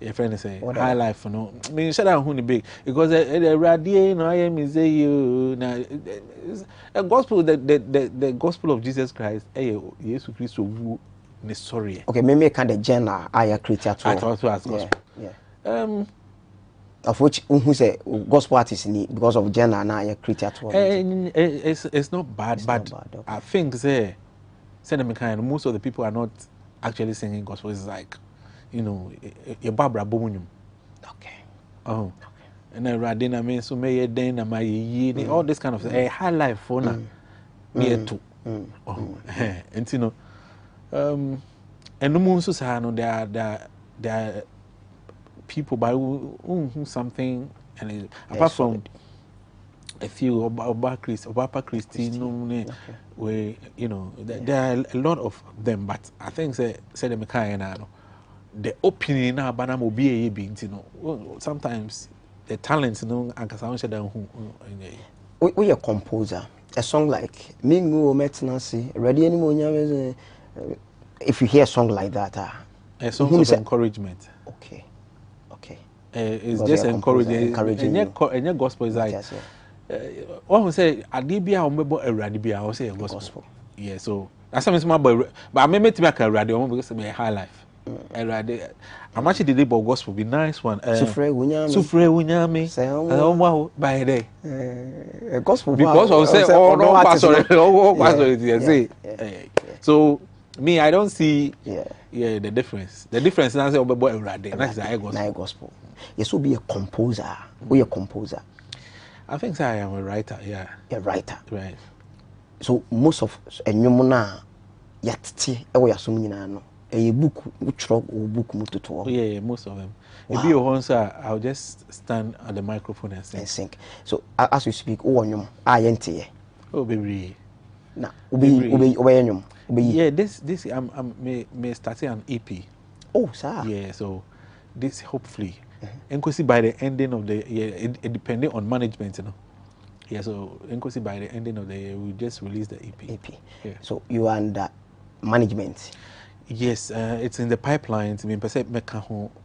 your friend say high life I mean shut down who big because the radio I am say you now a gospel the gospel of Jesus Christ Jesus Christ who is sorry okay maybe kind of genre I create at all as gospel of which who say gospel artist because of genre now I create at all it's not bad but okay. I think say most of the people are not actually singing gospel. It's like, your Barbara Bomunium. Okay. Oh. And then Radina means so may then all this kind of a high life for now. Me too. And and no more so there are people by who something and apart from a few about Christine, where there are a lot of them, but I think say them the opinion now, but I'm be sometimes the talents, and we a composer. A song like Mingo Metanasi, ready anymore. If you hear a song like that, a song of encouragement. Okay. It's just encouraging. And your gospel is like. What we say, Adibia or maybe a radibia, I say a gospel. Yeah, so that's something small, but I may make a radio because it's a high life. I'm actually the about gospel, be nice one. Sufre Unyami, say, wow, by a day. Gospel Because I say, oh, no, pastor, so me, I don't see the difference. The difference is I say, about a radio, that's the gospel. Yes, will be a composer. We a composer. I think I am a writer, yeah. A writer. Right. So most of enyumuna yatete ewo yasom nyina no a book utro book mututo. Yeah, most of them. If you want I'll just stand at the microphone and sing. So as we speak, onyum ayente. Oh baby. Na obenyum. Yeah, this I'm may starting an EP. Oh, sir. Yeah, so this hopefully Nkosi by the ending of the year, it depending on management, Yeah, so Nkosi by the ending of the year, we just release the EP. Yeah. So you are under management? Yes, it's in the pipeline. To be percent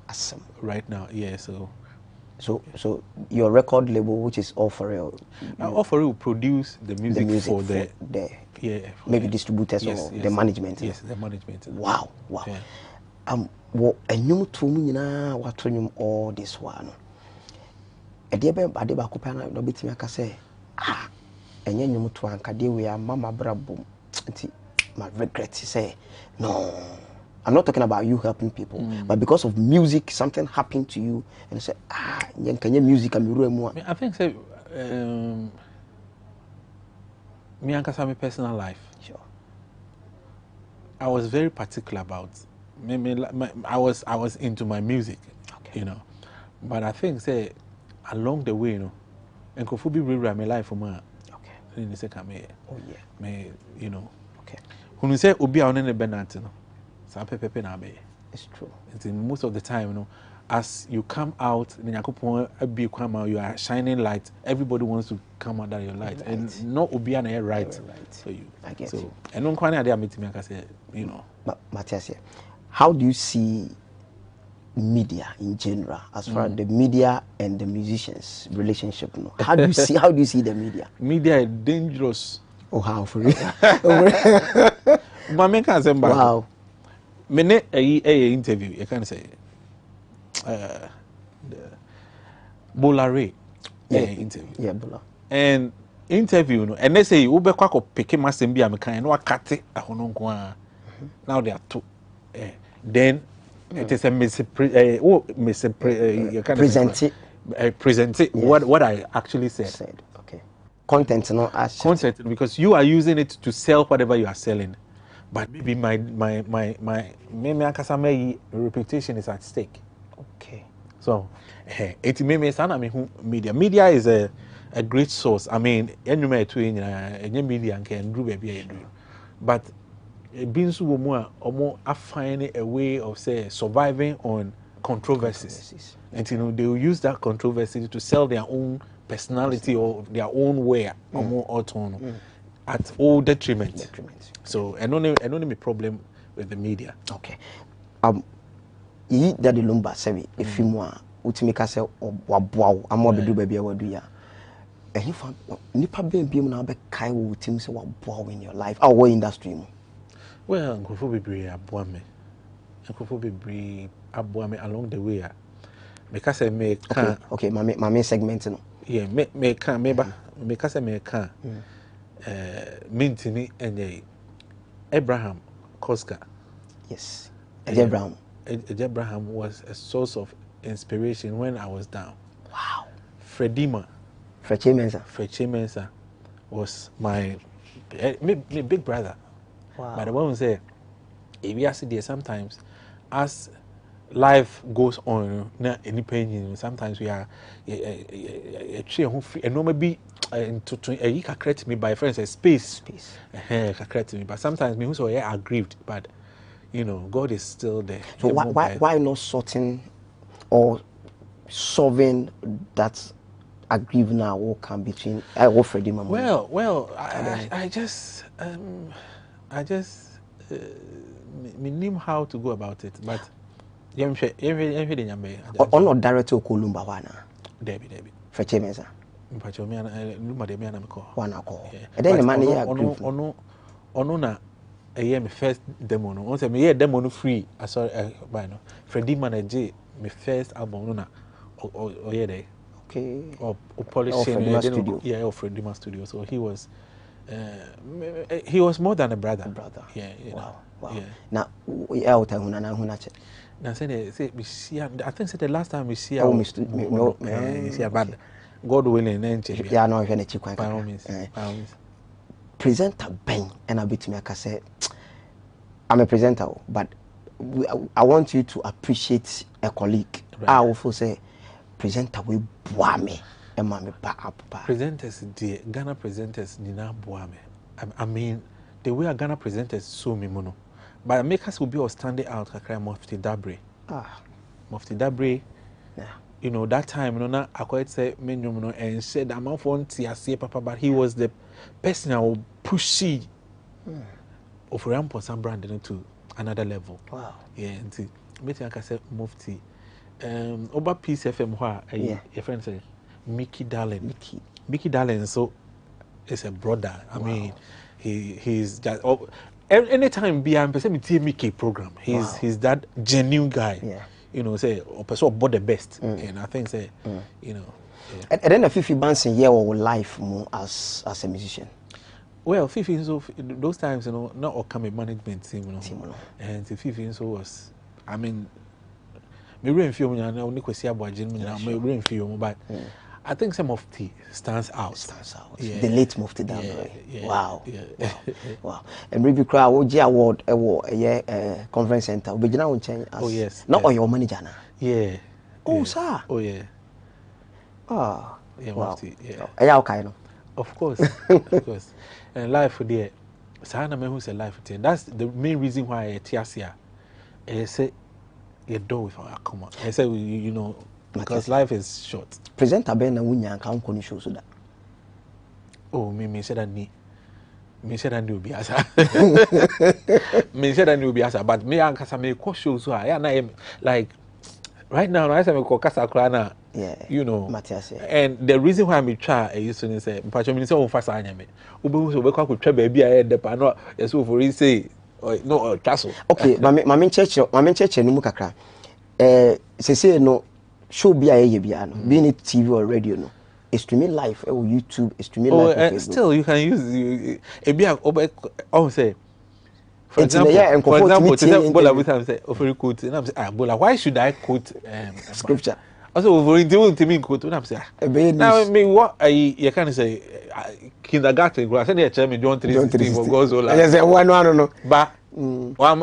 awesome right now. Yeah, so So your record label, which is All For Real, All For Real will produce the music, for the maybe distributors yes, or yes, the management. Yes, the management. Wow. Yeah. What a new to me na what to all this one. A dear baby, I did back up and no bit me I say, and you to anka de we are mama brabo. My regret to say, no. I'm not talking about you helping people, but because of music, something happened to you, and you say, can you music and you I think say, me and my personal life. Sure. I was very particular about. I was into my music, Okay. you know, but I think say along the way, you know, and could be rewrite my life for me. Okay. In the second, me, you know, Okay. when you say obi on any benat, you know, some pepe na be. It's true. It's in most of the time, you know, as you come out, you are shining light. Everybody wants to come under your light, and not obi on air right for you. I get so, you. and no one idea meeting me, I say, you know. But Matthias, how do you see media in general, as far as the media and the musicians' relationship? No? How do you see the media? Media is dangerous. Oh, how for real? But can't say Wow. Me a interview. You can say, Bolare. Interview. Yeah, Bola. And interview no, and they say you be kwako pick my sembi am kan no akate ahono nko a. Now they are two. Then it is a present it what I actually said. Okay. Content, no as Content, because you are using it to sell whatever you are selling, but maybe my reputation is at stake. Okay. So it may sana me media is a great source. I mean, any media can do baby, but being so more finding a way of say surviving on controversies. And you know they will use that controversy to sell their own personality or their own way or more autonomy at all detriment. So I don't have a problem with the media. Okay. Yi that the lumba sevi if you more utimika say waboa amo bedu baby wadu ya. And fa nipa bem na be kai wo utim say waboa in your life or industry mo. Well, nkofo bebre aboa me along the way. Because say me can okay, my segment no. Yeah, me can me because me can mintini enye Abraham Koska. Yes. Abraham. Abraham was a source of inspiration when I was down. Wow. Freddie Mensa was my big brother. Wow. But the one who say, if you see there sometimes, as life goes on, na any pain, sometimes we are a tree who free, and no maybe you can correct me by friends space. Can correct me, but sometimes me who so are grieved, but you know God is still there. So why not sorting or solving that aggrieved now or can between Freddie Mama? Well, I just knew how to go about it, but everything on not director Kolumba wana. Debbie. Freche Mensa. Mpacho me luma de me na me call. Wana call. And then the man here ono na my first demo no. Once me hear demo no free. I saw by no. Freddie manage my first album no na. Oh yeah there. Okay. Or polishing studio. Yeah, or Freddie Studio. So he was more than a brother. Yeah. Wow. Yeah. Now, Now say we see. I think the last time we see. But God willing, yeah, no, by all means. Presenter Ben and I bit me. I say, I'm a presenter, but I want you to appreciate a colleague. Right. I also say, presenter we boame. Presenters, the Ghana presenters, Nina Boame. I mean, the way a Ghana presenters so me mono. But makers will be standing out. Mufti Dabre. Mufti Dabre. Yeah. You know that time, you know, I quite say menyo and said I'm off on TSC Papa, but he was the person I will push of Rampo some brand to another level. Wow. Yeah, and see, I can say Mufti Over Peace FM your friend say Mickey Darling. Mickey Darling so is a brother. I mean he's just anytime be I'm person me Mickey program. He's that genuine guy. Yeah. You know, say or person about the best. And I think say you know. And then the Fifi Bansin year or life more as a musician. Well, Fifi so those times, you know, not all come a management team, you know. And the Fifi so was, I mean, me rain film, you know, only kwesi abwajin, you know, me rain film, but I think some of the stands out. Yeah. The late Mufti down yeah, Wow. Yeah. Wow. And maybe crowd OG award conference center. But you know change as. Oh yes. Not on your manager now. Yeah. Oh yeah. sir. Oh yeah. Ah. Yeah, wow. Mufti, yeah. Yeah, okay, no. Of course. Of course. And life for there. Sana me who say life for there. That's the main reason why I TSA. I say you do with our come on. I say you know because life is short. Presenter Ben na wunya kan ko ni show so that. Oh, me said that me said that will be asa. Me said that will be asa, but me ankasa me ko show so I na like right now I say me ko kasa krana. Yeah. You know. Matthias. And the reason why I try used to say mpacho me say o fasa anya me. Obehu so be kwa twa ba bia e depa no yeso for say no traso. Okay, mama church no mu kakra. Say no show bia ye bia no. Be it TV or radio no. Streaming live or YouTube, streaming live on Facebook. Still you can use say for example, Bola with time say offer quote and I'm say Bola, why should I quote scripture? Also over to me quote and I'm say now me what you can say kindergarten go say dey me John 3:16 for God's all. Yes, one no. But one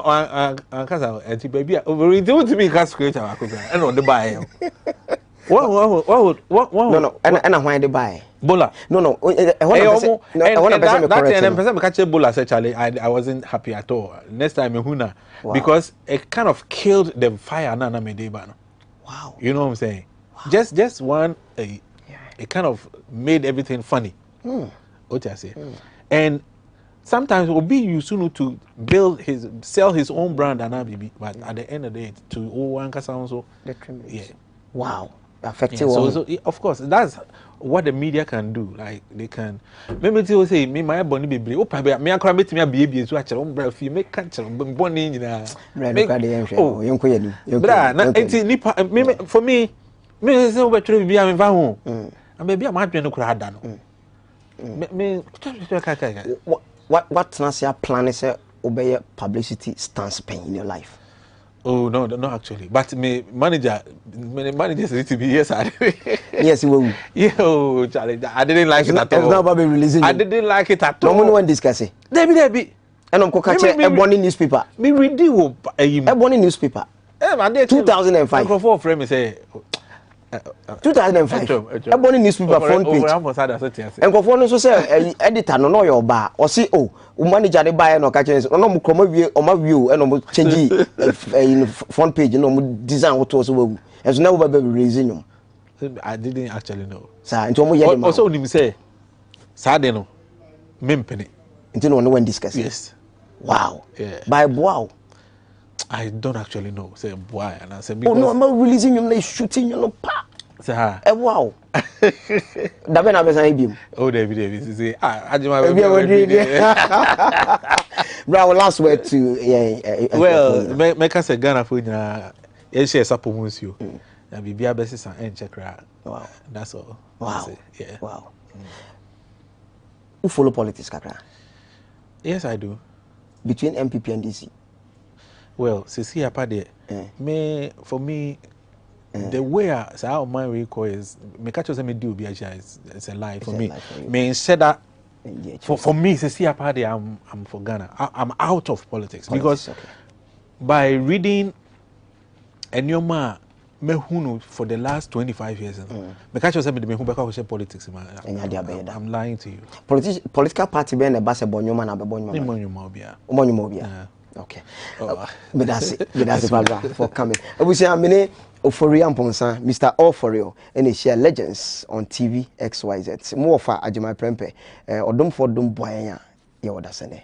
cause anti baby over to me can scripture and on the buy. What? No. And why they buy? Bola. No. I want to person catch Bola say Charlie. I wasn't happy at all. Next time Huna because it kind of killed the fire na me dey ba no. Wow. You know what I'm saying? Wow. Just one it kind of made everything funny. What I say. And sometimes will be you soon to sell his own brand and baby, but at the end of the day to one kasa also. Yeah. Wow. Affected so of course that's what the media can do. Like they can maybe they will say me my body be oh me akora metimi abie so akere on bra fi make akere boni nyina bra na enti nipa for me say we betray bia me fa ho and baby am adwen no kura ada no me what na say plan is obey publicity stance pen in your life. Oh no, actually. But my manager said to be yes, yes, he will. Yo, Charlie, I didn't like it at all. It's not about me releasing. I didn't like it at all. No one discuss it. Debbie. And I'm catch a morning newspaper. Me read a morning newspaper. 2005. Microphone frame say 2005. A morning newspaper front page. And go for no so say editor no your bar or see manager dey buy no catch no mo kroma wie o ma view and no change front page no design what was we and so now we be raising them. I didn't actually know. Sir, into mo yedi ma. Also nim say Saturday no mempene. Into no one discuss. Yes. Wow. Yeah. By wow. I don't actually know. Say why and I say because oh no, I'm not releasing you like shooting you no pa. Say ha. Wow. Da be na be san biem. Oh David say ajima bro, last word to well, make us a Ghana for nyina e share sapo munsuo. Na bibia be sesa en check ra. Wow. That's all. Wow. Yeah. Wow. Who follow politics kakra? Yes, I do. Between MPP and DC. Well, see apart there. For me the way how my recall is me catch us me do be it's a lie for me. Me said that for me see apart there I'm for Ghana. I'm out of politics because by reading Enyoma mehunu for the last 25 years me catch us me me who politics I'm lying to you. Political party be na base Bonyoma na be Bonyoma obia. Okay. But that's it for coming. We say amene Oforia Mponsa, Mr. Oforio, and he share legends on TV XYZ. More for Ajima Prempe. Odom for Dum Boya. Ya wadasene.